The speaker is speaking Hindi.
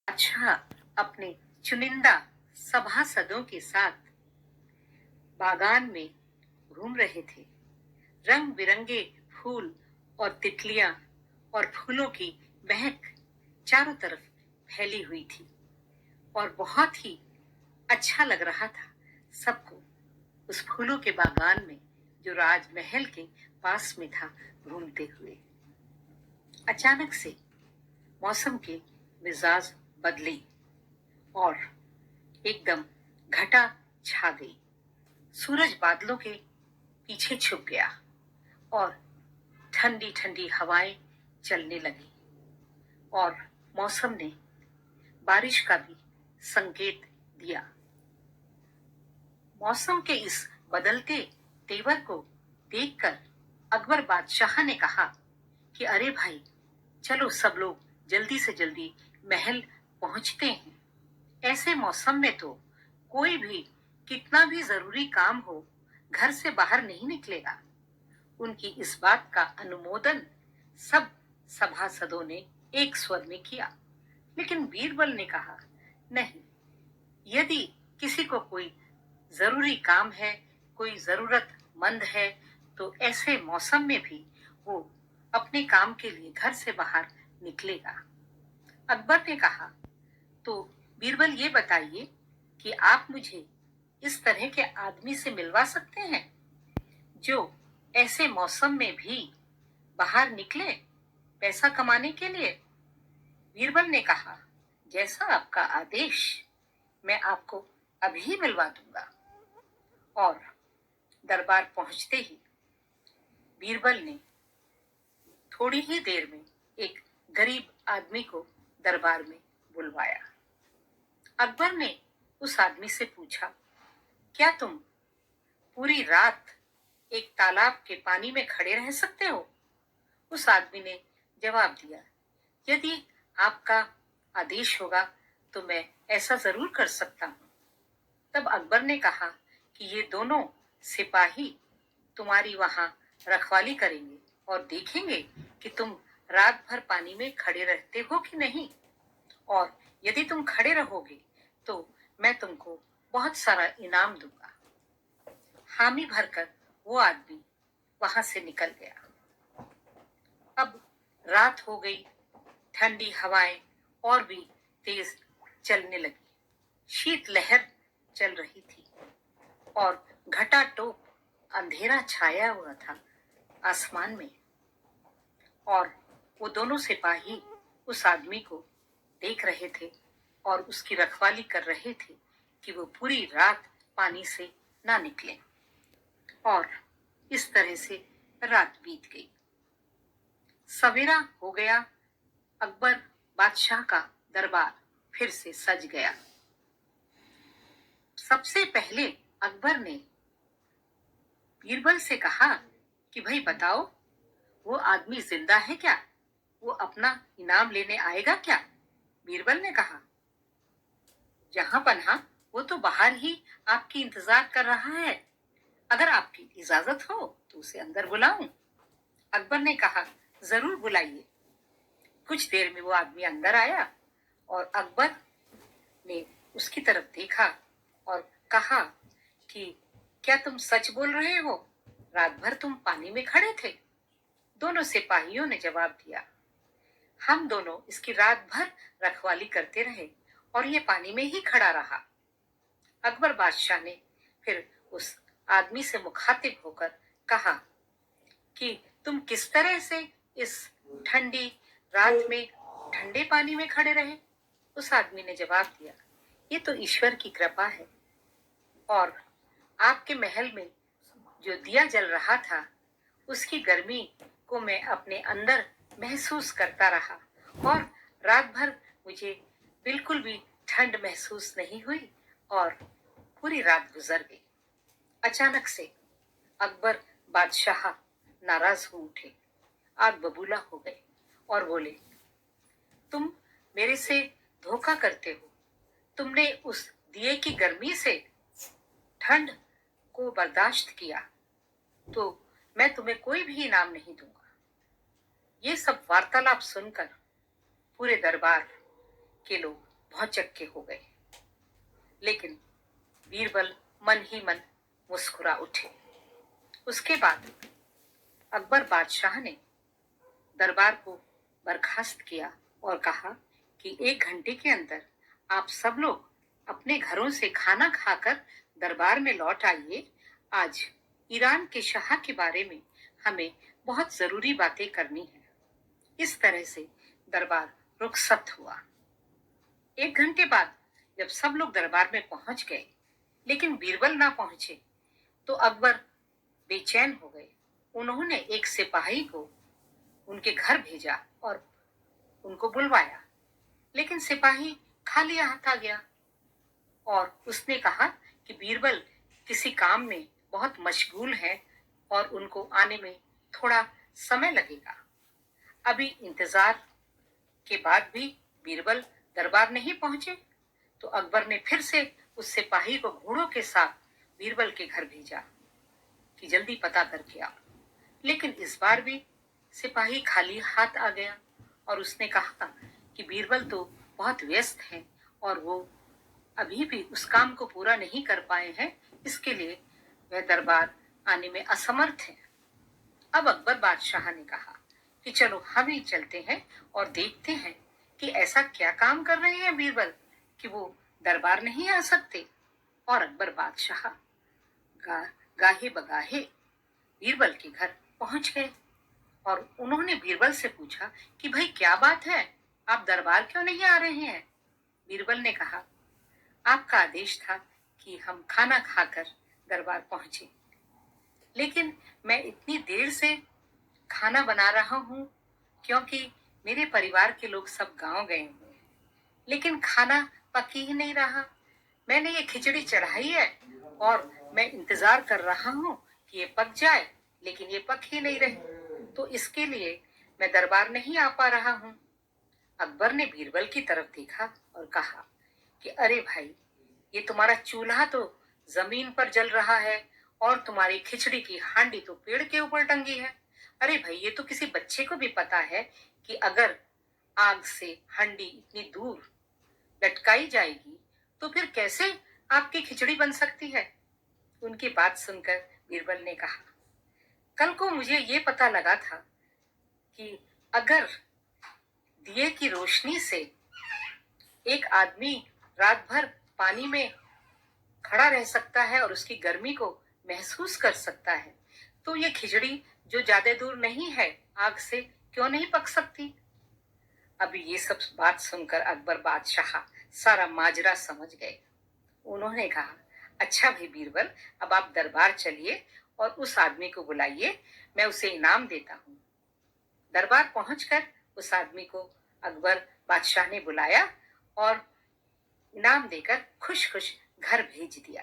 अच्छा, अपने चुनिंदा सभासदों के साथ बागान में घूम रहे थे। रंग बिरंगे फूल और तितलियां और फूलों की महक चारों तरफ फैली हुई थी और बहुत ही अच्छा लग रहा था सबको उस फूलों के बागान में जो राजमहल के पास में था घूमते हुए। अचानक से मौसम के मिजाज बदले और एकदम घटा छा गई। सूरज बादलों के पीछे छुप गया और ठंडी ठंडी हवाएं चलने लगी और मौसम ने बारिश का भी संकेत दिया। मौसम के इस बदलते तेवर को देखकर अकबर बादशाह ने कहा कि अरे भाई, चलो सब लोग जल्दी से जल्दी महल पहुंचते हैं। ऐसे मौसम में तो कोई भी कितना भी जरूरी काम हो घर से बाहर नहीं निकलेगा। उनकी इस बात का अनुमोदन सब सभासदों ने एक स्वर में किया, लेकिन बीरबल ने कहा, नहीं, यदि किसी को कोई जरूरी काम है, कोई जरूरतमंद है, तो ऐसे मौसम में भी वो अपने काम के लिए घर से बाहर निकलेगा। अकबर ने कहा, तो बीरबल ये बताइए कि आप मुझे इस तरह के आदमी से मिलवा सकते हैं जो ऐसे मौसम में भी बाहर निकले पैसा कमाने के लिए। बीरबल ने कहा, जैसा आपका आदेश, मैं आपको अभी मिलवा दूंगा। और दरबार पहुंचते ही बीरबल ने थोड़ी ही देर में एक गरीब आदमी को दरबार में बुलवाया। अकबर ने उस आदमी से पूछा, क्या तुम पूरी रात एक तालाब के पानी में खड़े रह सकते हो? उस आदमी ने जवाब दिया, यदि आपका आदेश होगा तो मैं ऐसा जरूर कर सकता हूँ। तब अकबर ने कहा कि ये दोनों सिपाही तुम्हारी वहां रखवाली करेंगे और देखेंगे कि तुम रात भर पानी में खड़े रहते हो कि नहीं, और यदि तुम खड़े रहोगे तो मैं तुमको बहुत सारा इनाम दूंगा। हामी भरकर वो आदमी वहां से निकल गया। अब रात हो गई, ठंडी हवाएं और भी तेज चलने लगी। शीत लहर चल रही थी और घटाटोप अंधेरा छाया हुआ था आसमान में। और वो दोनों सिपाही उस आदमी को देख रहे थे और उसकी रखवाली कर रहे थे कि वो पूरी रात पानी से ना निकले। और इस तरह से रात बीत गई। सवेरा हो गया। अकबर बादशाह का दरबार फिर से सज गया। सबसे पहले अकबर ने बीरबल से कहा कि भाई बताओ, वो आदमी जिंदा है क्या? वो अपना इनाम लेने आएगा क्या? बीरबल ने कहा, जहां पन्हा, वो तो बाहर ही आपकी इंतजार कर रहा है। अगर आपकी इजाजत हो तो उसे अंदर बुलाऊं। अकबर ने कहा, जरूर बुलाइए। कुछ देर में वो आदमी अंदर आया और अकबर ने उसकी तरफ देखा और कहा कि क्या तुम सच बोल रहे हो? रात भर तुम पानी में खड़े थे? दोनों सिपाहियों ने जवाब दिया, हम दोनों इसकी रात भर रखवाली करते रहे और ये पानी में ही खड़ा रहा। अकबर बादशाह ने फिर उस आदमी से मुखातिब होकर कहा कि तुम किस तरह से इस ठंडी रात में ठंडे पानी में खड़े रहे? उस आदमी ने जवाब दिया, ये तो ईश्वर की कृपा है, और आपके महल में जो दिया जल रहा था उसकी गर्मी को मैं अपने अंदर महसूस करता रहा और रात भर मुझे बिल्कुल भी ठंड महसूस नहीं हुई और पूरी रात गुजर गई। अचानक से अकबर बादशाह नाराज हो उठे, आग बबूला हो गए और बोले, तुम मेरे से धोखा करते हो। तुमने उस दिए की गर्मी से ठंड को बर्दाश्त किया, तो मैं तुम्हें कोई भी इनाम नहीं दूंगा। ये सब वार्तालाप सुनकर पूरे दरबार के लोग भौचक्के हो गए। लेकिन बीरबल मन ही मन मुस्कुरा उठे। उसके बाद अकबर बादशाह ने दरबार को बर्खास्त किया और कहा कि 1 घंटे के अंदर आप सब लोग अपने घरों से खाना खाकर दरबार में लौट आइए। आज ईरान के शाह के बारे में हमें बहुत जरूरी बातें करनी है। इस तरह से दरबार रुखसत हुआ। 1 घंटे बाद जब सब लोग दरबार में पहुंच गए, लेकिन बीरबल ना पहुंचे, तो अकबर बेचैन हो गए। उन्होंने एक सिपाही को उनके घर भेजा और उनको बुलवाया, लेकिन सिपाही खाली हाथ आ गया और उसने कहा कि बीरबल किसी काम में बहुत मशगूल है और उनको आने में थोड़ा समय लगेगा। अभी इंतजार के बाद भी बीरबल दरबार नहीं पहुंचे, तो अकबर ने फिर से उस सिपाही को घोड़ों के साथ बीरबल के घर भेजा कि जल्दी पता करके आओ। लेकिन इस बार भी सिपाही खाली हाथ आ गया और उसने कहा कि बीरबल तो बहुत व्यस्त हैं और वो अभी भी उस काम को पूरा नहीं कर पाए हैं, इसके लिए वह दरबार आने में असमर्थ हैं। अब अकबर बादशाह ने कहा कि चलो हम ही चलते हैं और देखते हैं कि ऐसा क्या काम कर रहे हैं बीरबल कि वो दरबार नहीं आ सकते। और अकबर बादशाह गाहे बगाहे बीरबल के घर पहुंच गए और उन्होंने बीरबल से पूछा कि भाई क्या बात है, आप दरबार क्यों नहीं आ रहे हैं। बीरबल ने कहा, आपका आदेश था कि हम खाना खाकर दरबार पहुंचे, लेकिन मैं इतनी देर से खाना बना रहा हूँ क्योंकि मेरे परिवार के लोग सब गांव गए हुए हैं, लेकिन खाना पक ही नहीं रहा। मैंने ये खिचड़ी चढ़ाई है और मैं इंतजार कर रहा हूँ कि ये पक जाए, लेकिन ये पक ही नहीं रही, तो इसके लिए मैं दरबार नहीं आ पा रहा हूँ। अकबर ने बीरबल की तरफ देखा और कहा कि अरे भाई, ये तुम्हारा चूल्हा तो जमीन पर जल रहा है और तुम्हारी खिचड़ी की हांडी तो पेड़ के ऊपर टंगी है। अरे भाई, ये तो किसी बच्चे को भी पता है कि अगर आग से हांडी इतनी दूर लटकाई जाएगी तो फिर कैसे आपकी खिचड़ी बन सकती है। उनकी बात सुनकर बीरबल ने कहा, कल को मुझे ये पता लगा था कि अगर दिए की रोशनी से एक आदमी रात भर पानी में खड़ा रह सकता है और उसकी गर्मी को महसूस कर सकता है, तो ये खिचड़ी जो ज्यादा दूर नहीं है आग से क्यों नहीं पक सकती। अभी ये सब बात सुनकर अकबर बादशाह सारा माजरा समझ गए। उन्होंने कहा, अच्छा भाई बीरबल, अब आप दरबार चलिए और उस आदमी को बुलाइए, मैं उसे इनाम देता हूँ। दरबार पहुंचकर उस आदमी को अकबर बादशाह ने बुलाया और इनाम देकर खुश खुश घर भेज दिया।